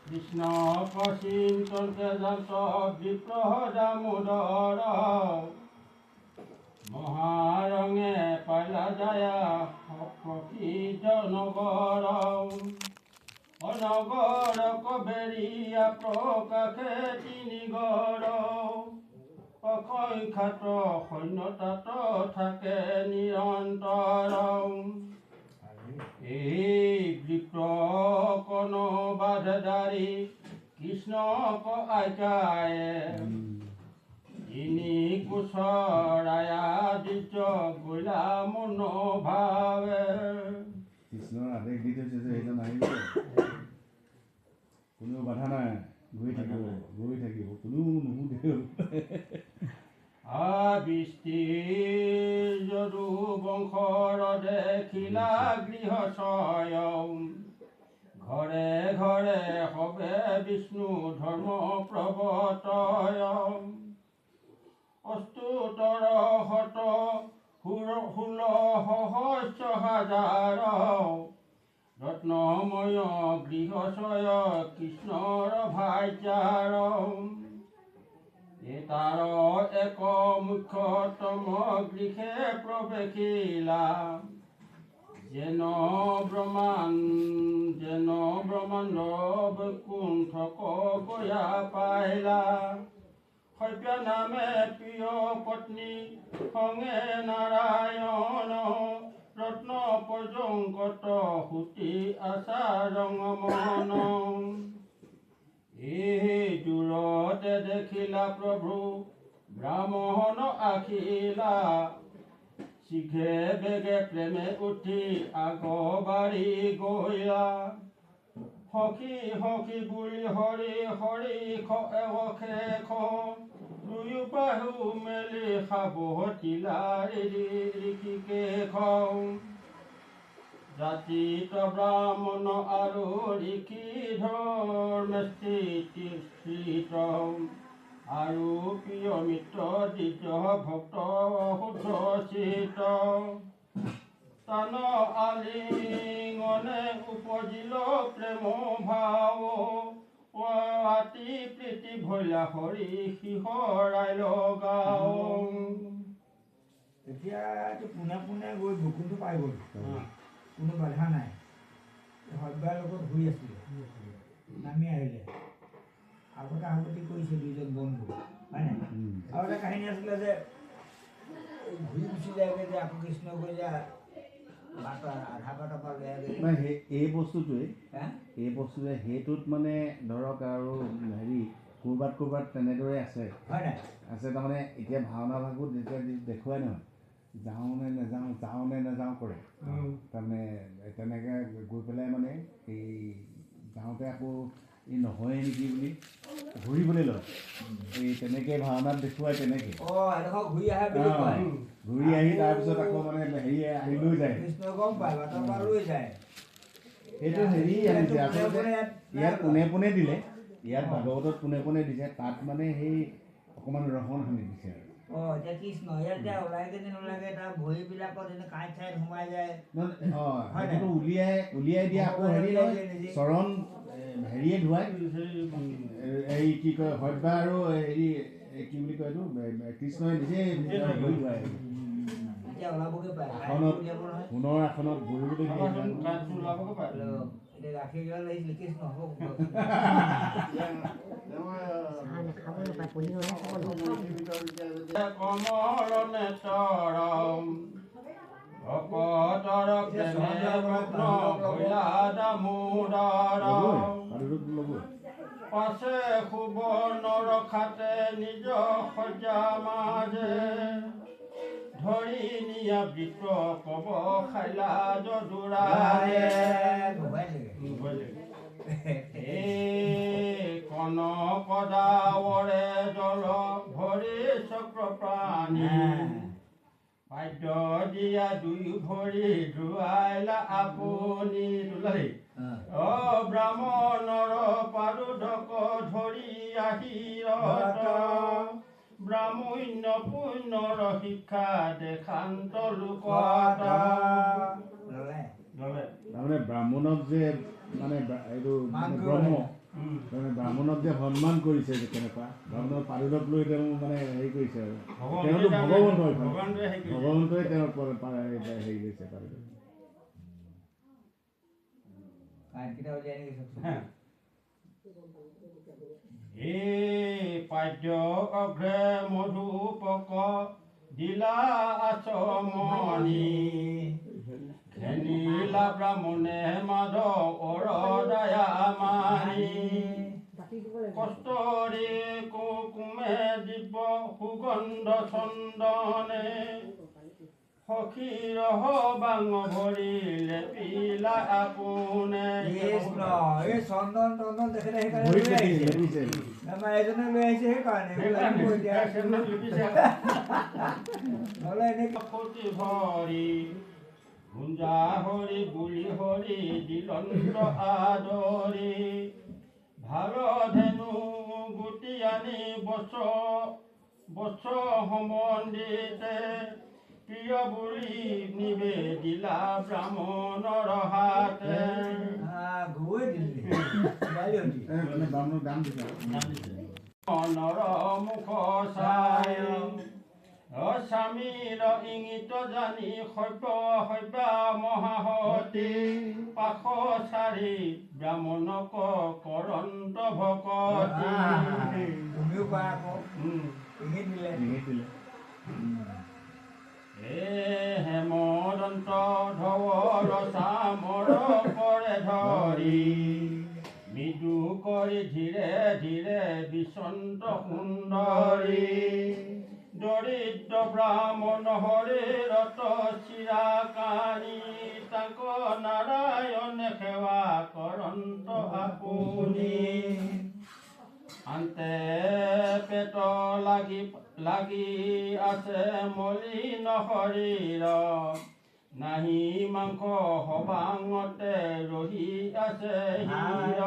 কৃষ্ণ কচিন্তন তেজাত বিপ্লহ দামোদৰ মহাৰঙে পালা যায় প্ৰসিদ্ধ নগৰ অনগৰ কবেৰীয়া প্ৰকাশে তিনিগৰ অক্ষয়খাত সৈন্য তাত থাকে নিৰন্তৰ এই বিপ্লৱ বাধাদাৰী কৃষ্ণক আজ্ঞায়ে ইনি কুশৰায়া দিজ গোলা মনোভাৱে কৃষ্ণৰ আদেশ দি থৈছে যে সেইজন আহিব কোনো বাধা নাই গৈ থাকিব কোনো নুশুধেও আবিষ্টি যদু বংশৰ দেখিলা গৃহ স্বয়ং ঘৰে ঘৰে হবে বিষ্ণু ধৰ্ম প্ৰৱৰ্তয় অস্তুতৰ শত ষোল্ল হাজাৰ ৰত্নময় গৃহচয় কৃষ্ণৰ ভাৰ্যাৰ এতাৰ এক মুখ্যতম গৃহে প্ৰৱেশিলা যেন ব্ৰহ্মাণ্ড বৈকুণ্ঠক গয়া পাইলা সভ্য নামে প্ৰিয় পত্নী সংগে নাৰায়ণ ৰত্ন পৰ্যংকত সুতি আচাৰং মন এই দূৰতে দেখিলা প্ৰভু ব্ৰাহ্মণ আখিলা শীঘ্ৰে বেগে প্ৰেমে উঠি আগবাঢ়ি গৈলা সখী সখী বুলি হৰি হৰি শেষ দুয়ো বাহু মেলি সাৱটিলা ঋষিকেশ জাতিত ব্ৰাহ্মণ আৰু ঋষি ধৰ্মেস্থিত আৰু প্ৰিয় মিত্ৰ দ্বিজ ভক্ত শুদ্ধ চিত তান আলিঙনে উপজিল প্ৰেম ভাৱ অতি প্ৰীতি ভৈলা হৰি শিহৰাই লগাও এতিয়া পোনে পোনে গৈ বৈকুণ্ঠ পাই গ'ল কোনো বাধা নাই সভ্যাৰ লগত ঘূৰি আছিলে নামি আহিলে আগতে আগতি কৰিছে দুইজন বন্ধু হয় নাই আৰু এটা কাহিনী আছিলে যে ঘূৰি গুচি যায়গৈ যে আকৌ কৃষ্ণ গৈ যে আধা বাটৰ পৰা লৈ এই বস্তুটোৱে সেইটোত মানে ধৰক আৰু হেৰি ক'ৰবাত তেনেদৰে আছে হয় নাই আছে তাৰমানে এতিয়া ভাওনা ভাগত যেতিয়া দেখুৱাই নহয় যাওঁ নে নাযাওঁ কৰে তাৰমানে তেনেকৈ গৈ পেলাই মানে এই যাওঁতে আকৌ এই নহয় নেকি বুলি ঘূৰিবলৈ লয় এই তেনেকৈ ভাওনাত দেখুৱাই তেনেকৈ ঘূৰি আহি তাৰপিছত আকৌ মানে হেৰি আহি লৈ যায় এইটো হেৰি আনিছে আচলতে ইয়াত পোনে দিলে ইয়াত ভাগৱতত পোনে দিছে তাত মানে সেই অকণমান ৰহণ সানি দিছে আৰু এতিয়া কৃষ্ণ ইয়াত এতিয়া ওলাই নোলাগে তাৰ ভৰিবিলাকত এনে কাঁইট চাইট সোমাই যায় উলিয়াই দিয়া আকৌ হেৰি লয় চৰণ হেৰিয়ে ধুৱাই এই কি কয় সভ্যা আৰু হেৰি কি বুলি কয় এইটো কৃষ্ণই নিজে ভৰি ধুৱাই সোণৰ আসনত বহিবলৈ কমল নেতৰম ভকতৰ দামোদৰ পাছে সুবৰ্ণৰ খাতে নিজ সজ্জা মাজে ধৰি নিয়া বৃত্ৰ কব খাইলা যদুৰায়ে কনক দাৱৰে জল ভৰি চক্ৰ প্ৰাণী বাদ্য দিয়া দুই ভৰি ধুৱাইলা আপুনি ব্ৰাহ্মণৰ পাৰুদক ধৰি আহি ব্ৰাহ্মণ্য পুণ্যৰ শিক্ষা দেখান্ত লোকত তাৰমানে ব্ৰাহ্মণক যে মানে এইটো ব্ৰহ্ম তাৰমানে ব্ৰাহ্মণক যে সন্মান কৰিছে যে কেনেকুৱা ব্ৰাহ্মণৰ পাৰিদক লৈ তেওঁ মানে হেৰি কৰিছে আৰু তেওঁতো ভগৱন্ত হয় ভগৱন্তই তেওঁৰ হেৰি কৰিছে পাৰিদক পাদ্য অঘ্ৰে মধুপক দিলা আচমনি খেলিলা ব্ৰাহ্মণে মাধ অৰদয়া মানি কষ্টৰে কুকুমে দিব সুগন্ধ চন্দনে সখীৰ বাং ভৰিলে পিলা আপোনে এই চন্দন চন্দন দেখে সেইকাৰণে আমাৰ এজনে লৈ আহিছে সেইকাৰণে ভৰি গুঞ্জা হৰি বুলি হৰি দিলন্ত আদৰি ভাল ধেনু গুটি আনি বছ সম্বন্ধিতে প্ৰিয় বুলি নিবেদিলা ব্ৰাহ্মণৰ হাতে মনৰ মুখ চাই স্বামীৰ ইংগিত জানি সভ্যা মহাহতী পাশ চাৰি ব্ৰাহ্মণক কৰন্ত ভকতি তুমিও কোৱা আকৌ হেমদন্ত ধৱল চামৰ কৰে ধৰি মৃদু কৰি ধীৰে ধীৰে বিচন্ত সুন্দৰী দৰিদ্ৰ ব্ৰাহ্মণ হৰিৰত চিৰাকাৰী তাক নাৰায়ণে সেৱা কৰন্ত আপুনি আন্তে পেট লাগি আছে মলিন শৰীৰ নাহি মাংস সবাঙতে ৰহি আছে হীৰ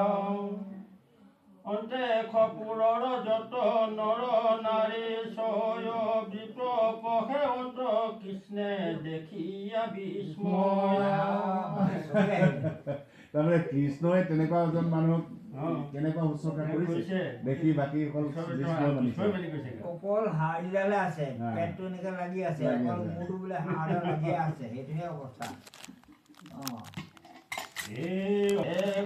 অন্তে খপুৰৰ যত নৰ নাৰী ছয় বিপ্লৱহে অন্ত কৃষ্ণে দেখিয়া বিস্ময় তাৰমানে কৃষ্ণই তেনেকুৱা এজন মানুহক কেনেকুৱা শুশ্ৰূষা কৰিছে দেখি বাকী অকল হাড়িডালে আছে পেটটো এনেকে লাগি আছে অকল মূৰটো বোলে হাড়ডাল লাগি আছে সেইটোহে অৱস্থা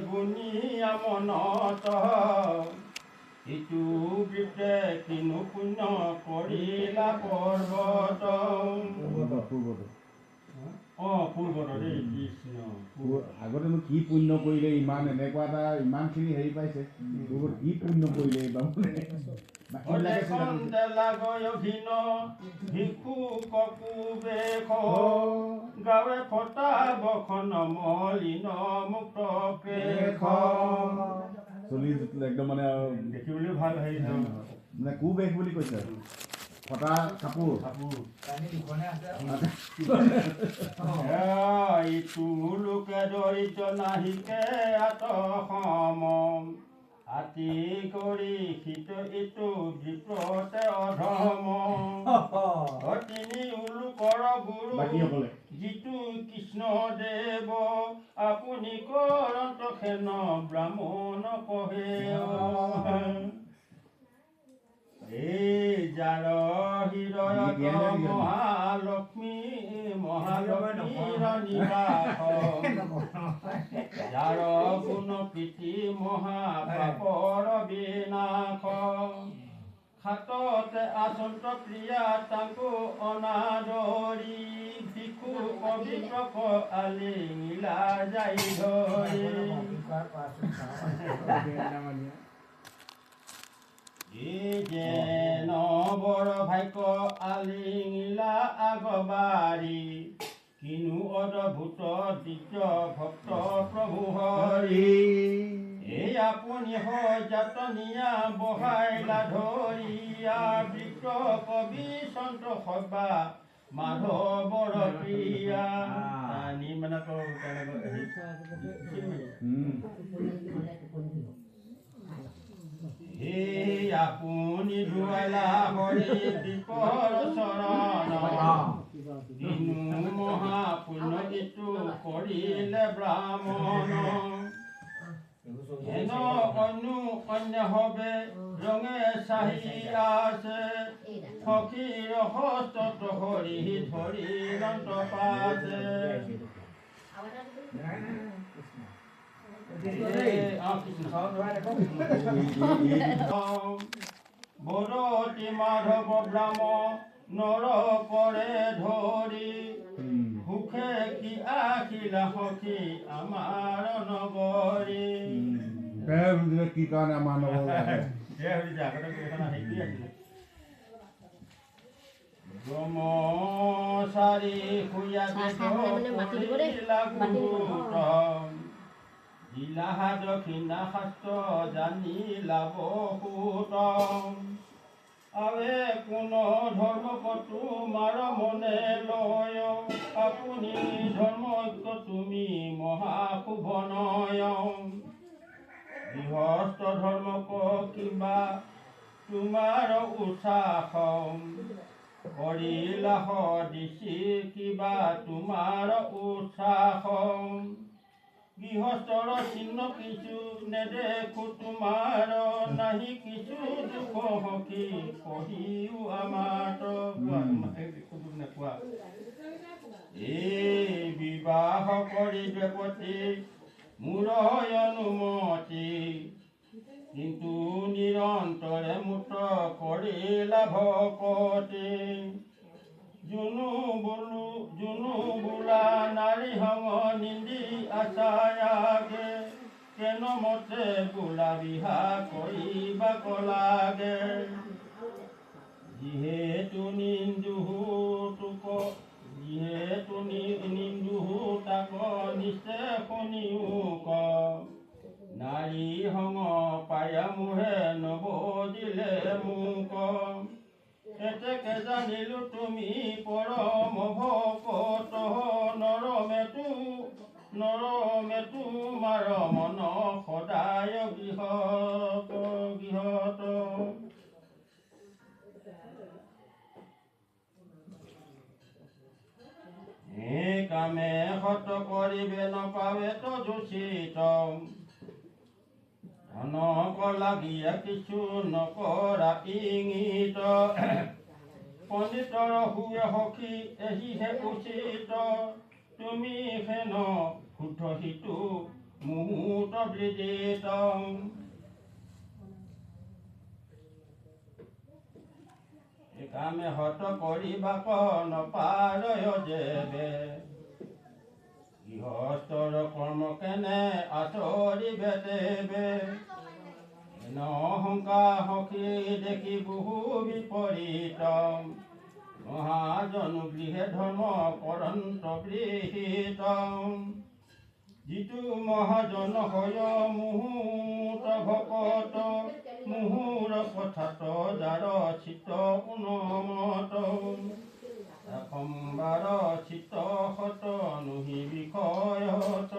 গুণীয়া মনত ইটো বিপে কিনো পুণ্য কৰিলা পৰ্বত আগতেনো কি পুণ্য কৰিলে ইমান এনেকুৱা এটা ইমানখিনি হেৰি পাইছে কি পুণ্য কৰিলে গাঁৱে ফটা বখন মলিন মুক্ত চলি একদম মানে দেখিবলৈ ভাল হেৰি মানে কুবেশ বুলি কৈছে ফটা কাপোৰ ইটো লোকে দৰিদ্ৰ নাহিকে আতসম আতি কৰি সিটো ইটো বিপ্ৰতে অধম তিনি লোকৰ গুৰু যিটো কৃষ্ণ দেৱ আপুনি কৰন্ত খেন ব্ৰাহ্মণ কহে যাৰ হৃদয়ত মহালক্ষ্মীৰ নিবাস যাৰ গুণ প্ৰীতি মহাপাপৰ বিনাশ হাততে আচন্ত প্ৰিয়া তাকো অনাদৰি ভিক্ষু পবিত্ৰক আলিঙিলা যাই ধৰি যেন বৰ ভাগ্য আলিঙিলা আগবাৰী কিনো অদ্ভুত দিব্য ভক্ত প্ৰভু হৰি এই আপুনি হয় জাতনীয়া বহাইলা ধৰিয়া বৃক্ষ কবি সন্ত সভা মাধৱৰ প্ৰিয়া মানে হে আপুনি ধুৱালা হৰি দীপৰ চৰণ দিনু মহাপুণ্য ইটো কৰিলে ব্ৰাহ্মণ হেন অন্য হবে ৰঙে চাহি আছে সখীৰ হস্তত হৰি ধৰি দন্ত পাছে বৰতি মাধৱ ব্ৰাহ্ম নৰ কৰে ধৰি সুখে কি আখিলা সখী আমাৰ নগৰী কি কাৰণে আমাৰ নগৰ ব্ৰহ্মচাৰী জিলা দক্ষিণা শাস্ত্ৰ জানি লাভ সুতম আবে কোনো ধৰ্মক তোমাৰ মনে লয় আপুনি ধৰ্মজ্ঞ তুমি মহাশুভনয় গৃহস্থ ধৰ্মক কিবা তোমাৰ উৎসাহ কৰিলা দিছি কিবা তোমাৰ উৎসাহ গৃহস্থৰ চিহ্ন কিছু নেদেখো তোমাৰ নাহি কিছু দুখ সখী কহিও আমাৰ এই বিবাহ কৰি দেৱতী মোৰ অনুমতি কিন্তু নিৰন্তৰে মুত কৰিলা ভকতি জুনু বোলা নাৰী সংগ নিন্দি আচায়াগে কেন মতে বোলা বিহা কৰিবা কলাগে যিহেতু নিন্দু তাক নিশ্চে শুনিও ক নাৰী সংগ পায়া মোহে নবদিলে মোক এতেকে জানিলো তুমি পৰম ভকত নৰমে তোমাৰ মন সদায় গৃহত কামে সত কৰিবে নপাবে তো দূষিত ধনক লাগিয়া কিছু নকৰা ইংগিত পণ্ডিতৰ সুৰে সখী এহিহে উচিত তুমি হেন শুদ্ধ সিটো মুহূৰ্ত বিদিত কামে হত কৰিবাক নপাৰয় যেবে গৃহস্থৰ কৰ্ম কেনে আচৰিবে তেবে নহংকা সখী দেখি বহু বিপৰীত মহাজন গৃহে ধৰ্ম পৰন্ত গৃহীত যিটো মহাজন হয় মুহূৰ্ত ভকত মুহূৰ কথাত যাৰ চিত উন্মত সম্বাৰ চিত হত নুহি বিষয়ত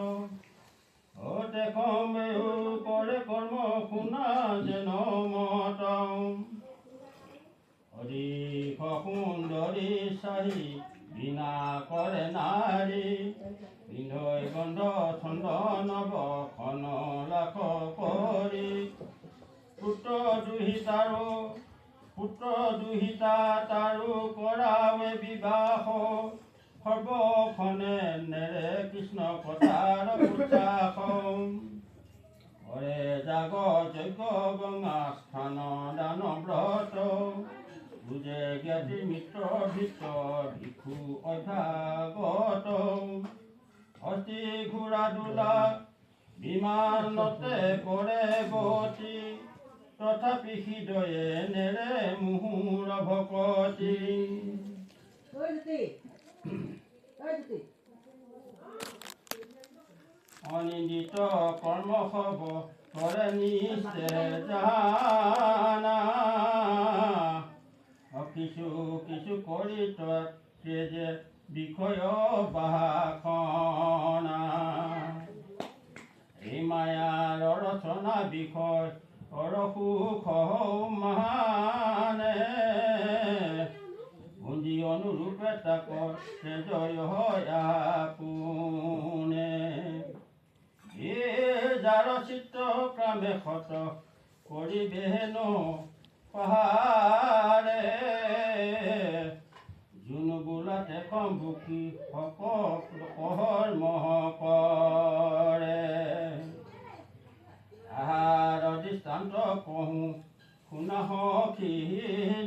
কমেও কৰে কৰ্ম শুনা যেন মত অধিক সুন্দৰী চাহি বিনা কৰে নাৰী পিন্ধৈ গন্ধ চন্দন বখন লাখ কৰি পুত্ৰ দুহিতা তাৰো কৰাৱে বিবাহ সৰ্বখনে নেৰে কৃষ্ণ কথাৰ উৎসাহ হৰে জাগ যজ্ঞ গঙা স্থান দান ব্ৰত বুজে জ্ঞাতি মিত্ৰ ভিত ভিক্ষু অভ্যাগত অতি ঘোঁৰা দোলা বিমানতে কৰে গতি তথাপি হৃদয়ে নেৰে মুহূৰ ভকতি অনিন্দিত কৰ্ম হব কৰে নিশ্চে জানা কিছু কৰি যে বিষয় বাসনা এই মায়াৰ ৰচনা বিষয় সুখ মানে বুঞ্জি অনুৰূপে তাক জয় হয় আপোনে যাৰ চিত্ৰ ক্ৰমে ক্ষত কৰিবেনো পাহাৰে যোন বোলাতে কম্বুকি কৰ্ম কৰে আহাৰ দৃষ্টান্ত কহোঁ শুনা সখী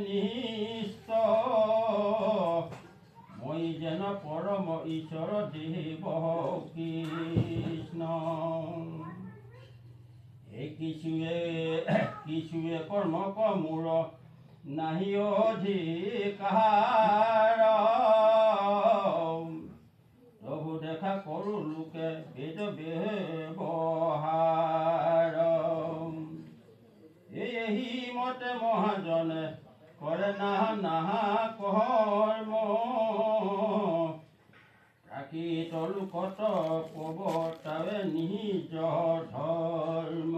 নিষ্ট মই যেন পৰম ঈশ্বৰ দেৱ কৃষ্ণ এই কিছুৱে কৰ্ম কমূৰ নাহি অধিকাৰ প্ৰভু দেখা কৰোঁ লোকে বেদ ব্যৱহাৰ এই মতে মহাজনে কৰে নাহা কৰ্ম প্ৰাকৃত লোকত প্ৰৱৰ্তাৱে নিজ ধৰ্ম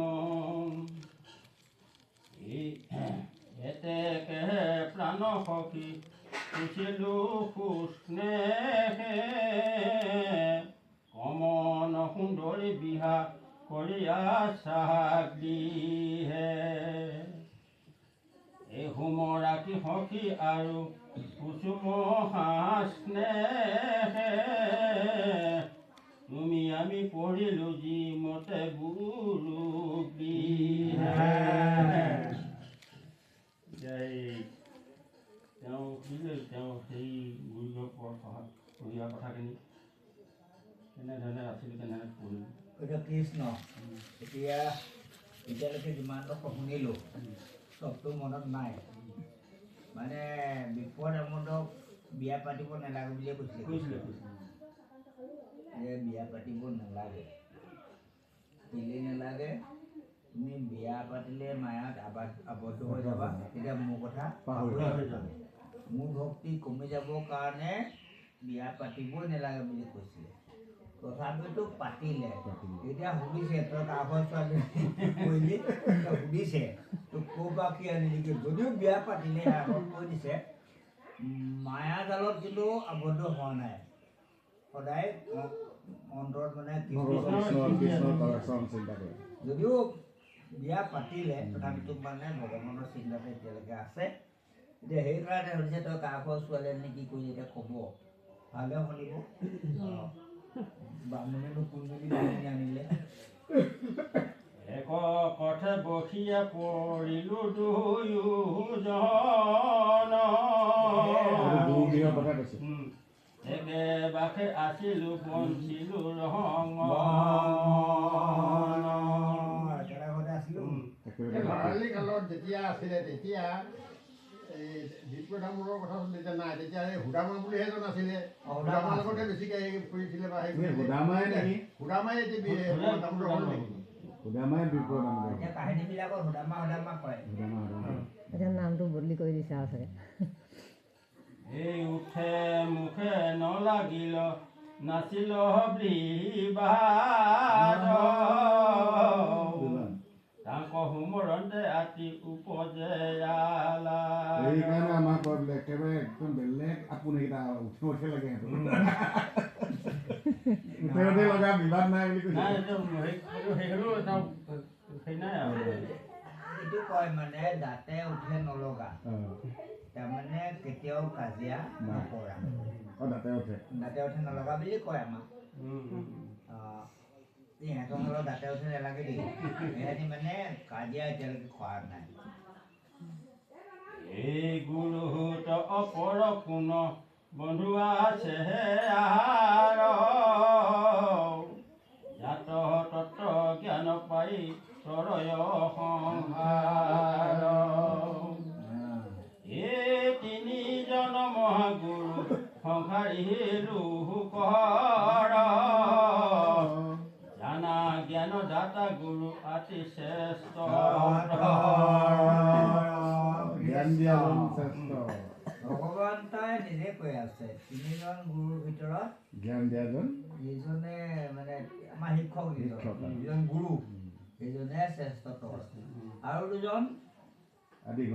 এতেকেহে প্ৰাণ সখী পুছিলো সুস্নেহে কমন সুন্দৰী বিহা কৰিয়া চাগিহে এই হোম ৰাখি সখী আৰু কুসুম স্নেহে তুমি আমি পঢ়িলো যি মতে গুৰু তেওঁ সেই গুৰুৰ পঢ়িয়া কথাখিনি কেনেধৰণে আছিলোঁ কেনেধৰণে পঢ়িলোঁ এতিয়া কৃষ্ণ এতিয়ালৈকে যিমানটো শুনিলোঁ চবটো মনত নাই মানে বিপদ আমোদক বিয়া পাতিব নালাগে বুলিয়ে কৈছিলে বিয়া পাতিব নালাগে কেলে নালাগে তুমি বিয়া পাতিলে মায়াত আবদ্ধ হৈ যাবা তেতিয়া মোৰ কথা পাহৰি যাবা মোৰ ভক্তি কমি যাবৰ কাৰণে বিয়া পাতিবই নালাগে বুলি কৈছিলে তথাপিতো পাতিলে এতিয়া সুধিছে তই কাষৰ ছোৱালী কৰিলি সুধিছে তোক ক'ৰ পৰা কি আনিলি যদিও বিয়া পাতিলে আগত কৈ দিছে মায়া জালত কিন্তু আবদ্ধ হোৱা নাই সদায় অন্তৰত মানে যদিও বিয়া পাতিলে তথাপিতো মানে ভগৱানৰ চিন্তাতে এতিয়ালৈকে আছে এতিয়া সেইকাৰণে সুধিছে তই কাষৰ ছোৱালী আনি কি কৰিলি এতিয়া ক'ব ভালে শুনিব বামুণেনো কোনজনী বামুণী আনিলে এক কথে বসিয়া পৰিলো দুয়োজন একেবাকে আছিলো বঞ্চিলো ৰং লৰালি কালত যেতিয়া আছিলে তেতিয়া এই বিপ্ৰধামূলৰ কথা যেতিয়া নাই তেতিয়া এই সুদামা বুলি এজন আছিলে সুদামাৰ লগতে বেছিকৈ ফুৰিছিলে বা সুদামাই নামটো বদলি কৰি দিছে আৰু চাগে এই উঠে মুখে নলাগিল নাছিল বিবাদ তাক হুমৰন্তে আতি উপজে সেইকাৰণে আমাক একেবাৰে একদম বেলেগ আপুনিকেইটা উঠে লাগে উঠে লগা বিবাদ নাই বুলি কৈছে এইটো কয় মানে দাঁতে উঠে নলগা তাৰমানে কেতিয়াও কাজিয়া নকৰা দাঁতে উঠে নলগা বুলি কয় আমাক ইহঁতৰ লগত দাঁতে উঠে নালাগে দেই ইহঁতি মানে কাজিয়া এতিয়ালৈকে খোৱা নাই এই গুৰুত অপৰ কোন বন্ধু আছে জাত তত্ত্ব জ্ঞান পাই তৰয় সংসাৰ এই তিনিজন মহাগুৰু সংসাৰী লোকৰ জানা জ্ঞান দাতা গুৰু অতি শ্ৰেষ্ঠ ভগৱান তাই নিজে কৈ আছে তিনিজন গুৰুৰ ভিতৰত জ্ঞান দিয়াজন যিজনে মানে আমাৰ শিক্ষক যিজন গুৰু সেইজনে শ্ৰেষ্ঠতৰ আৰু দুজন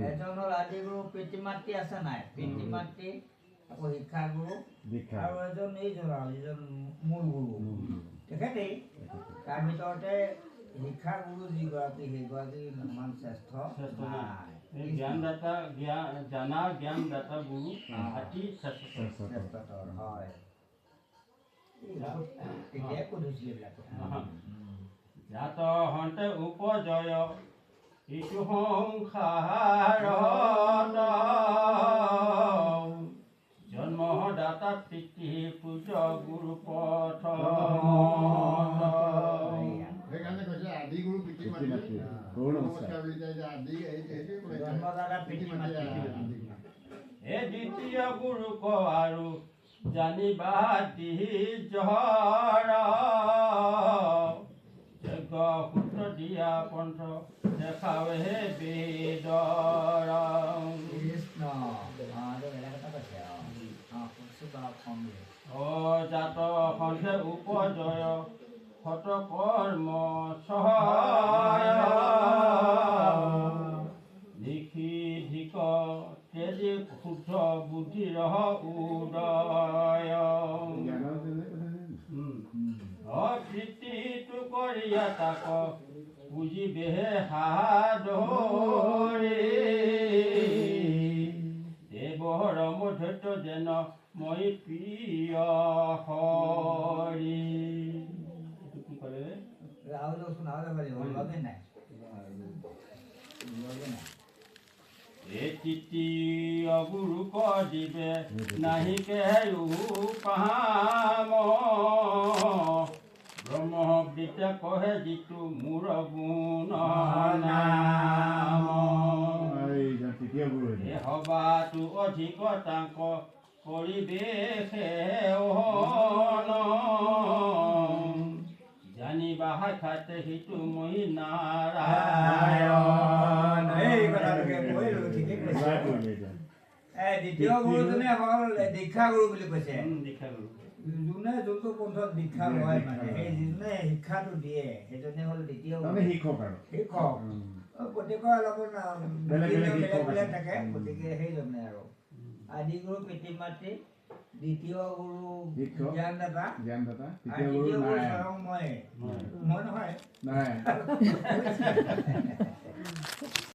এজন হ'ল আদিগুৰু পিতৃ মাতৃ আছে নাই পিতৃ মাতৃ আকৌ শিক্ষাগুৰু আৰু এজন এইজন আৰু যিজন মূল গুৰু তেখেতেই তাৰ ভিতৰতে শিক্ষাগুৰু যিগৰাকী সেইগৰাকী ইমান শ্ৰেষ্ঠ শ্ৰেষ্ঠ নাই। এই জ্ঞানদাতা জানা জ্ঞানদাতা গুৰু অতি শ্ৰেষ্ঠ শ্ৰেষ্ঠতৰ হয় তেতিয়াই কৈছিলে এইবিলাক কথা। জাত হন্তে উপজয় ইটো সংসাৰত জন্মদাতা পিতৃ পূজ্য গুৰু পথ সেইকাৰণে কৈছে আদি গুৰু পিতৃ মাতৃ গৌৰ নমস্কাৰ বুলি যায় যে আদি সেইটোৱে কৈছে জন্মদাতা পিতৃ মাতৃ এই দ্বিতীয় গুৰু ক আৰু জানিবা জহৰ যজ্ঞ সূত্ৰ দিয়া পন্থ দেখাৱে বেদৰ কৃষ্ণ বেলেগ এটা কৈছে জাত সন্ধে উপজয় শত কৰ্ম সহায় লিখি ধিক তেজি শুদ্ধ বুদ্ধিৰ উদয় অকৃতিটো কৰিয়া তাক বুজিবেহে সাদৰে দেৱৰ মধ্যত যেন মই প্ৰিয় হৰি এইটো কি ক'লে ৰাহুল শুনাবলৈ পাৰি লগে নাই এই তৃতীয় গুৰু ক দিবে নাহিকে পাম ব্ৰহ্মবিদ্যা কহে যিটো মোৰ গুণ নাম হবাটো অধিক তাংক পৰিৱেশে জানিবা সাক্ষাৎ সিটো মই নাৰায়ণ। দ্বিতীয় গুৰুজনে হ'ল দীক্ষা গুৰু বুলি কৈছে। দীক্ষাগুৰু যোনে যোনটো পন্থত দীক্ষা লয় মানে সেই যোনে শিক্ষাটো দিয়ে সেইজনে হ'ল দ্বিতীয় শিক্ষক আৰু শিক্ষক। প্ৰত্যেকৰে অলপ বেলেগ বেলেগ থাকে গতিকে সেইজনে আৰু আদি গুৰু পিতৃ মাতৃ দ্বিতীয় গুৰু জ্ঞানদাতা তৃতীয় গুৰু স্বয়ং মই নহয় নাই